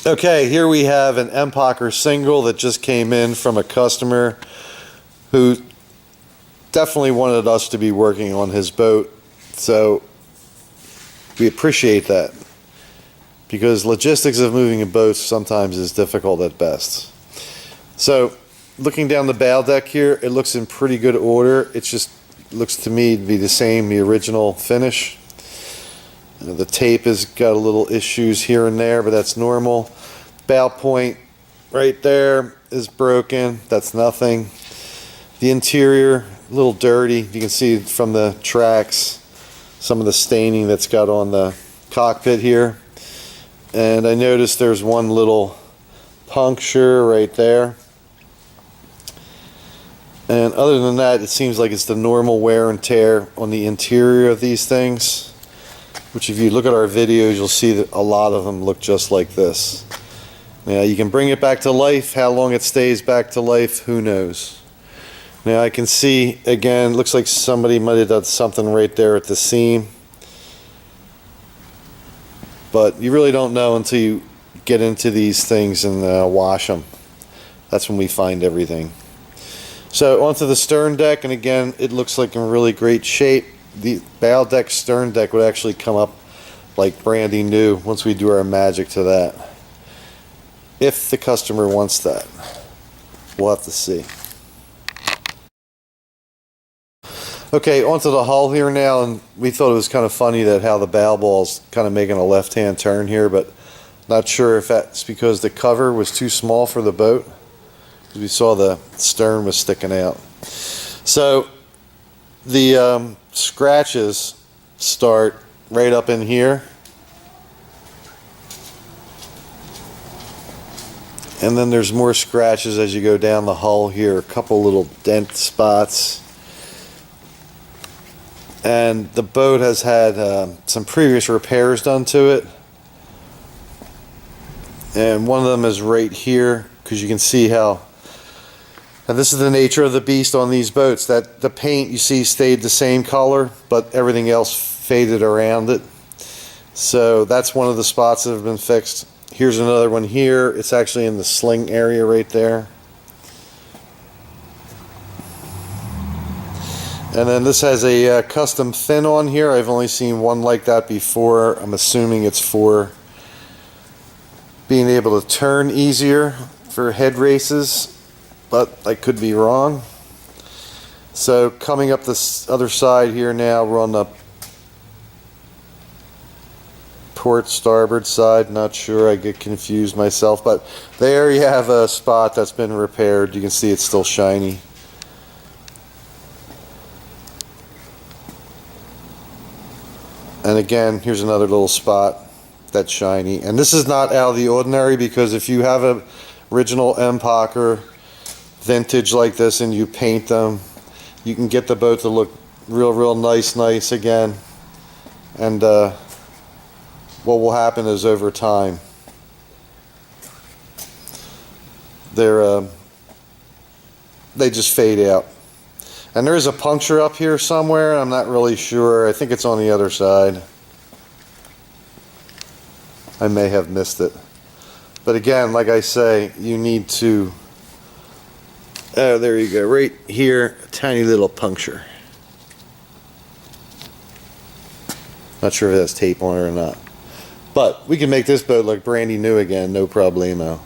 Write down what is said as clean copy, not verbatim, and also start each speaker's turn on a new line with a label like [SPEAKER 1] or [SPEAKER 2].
[SPEAKER 1] Okay, here we have an Empacher single that just came in from a customer who definitely wanted us to be working on his boat. So we appreciate that, because logistics of moving a boat sometimes is difficult at best. So looking down the bow deck here, it looks in pretty good order. It just looks to me to be the original finish. The tape has got a little issues here and there, but that's normal. Bow point right there is broken. That's nothing. The interior, a little dirty. You can see from the tracks some of the staining that's got on the cockpit here. And I noticed there's one little puncture right there. And other than that, it seems like it's the normal wear and tear on the interior of these things, which if you look at our videos, you'll see that a lot of them look just like this. Now, you can bring it back to life. How long it stays back to life, who knows? Now, I can see, again, looks like somebody might have done something right there at the seam. But you really don't know until you get into these things and wash them. That's when we find everything. So onto the stern deck, and again, it looks like in really great shape. The bow deck, stern deck would actually come up like brandy new once we do our magic to that. If the customer wants that. We'll have to see. Okay, onto the hull here now, and we thought it was kind of funny that how the bow ball's kind of making a left-hand turn here, but not sure if that's because the cover was too small for the boat. We saw the stern was sticking out. So the scratches start right up in here, and then there's more scratches as you go down the hull here, a couple little dent spots. And the boat has had some previous repairs done to it, and one of them is right here, because you can see how, and this is the nature of the beast on these boats, that the paint you see stayed the same color, but everything else faded around it. So that's one of the spots that have been fixed. Here's another one here. It's actually in the sling area right there. And then this has a custom fin on here. I've only seen one like that before. I'm assuming it's for being able to turn easier for head races, but I could be wrong. So coming up this other side here now, we're on the port starboard side. Not sure, I get confused myself, but there you have a spot that's been repaired. You can see it's still shiny. And again, here's another little spot that's shiny. And this is not out of the ordinary, because if you have an original Empacher vintage like this and you paint them, you can get the boat to look real nice again. And what will happen is, over time, they just fade out. And there is a puncture up here somewhere. I'm not really sure. I think it's on the other side. I may have missed it. But again, like I say, you need to... Oh, there you go. Right here, a tiny little puncture. Not sure if it has tape on it or not. But we can make this boat look brandy new again, no problemo.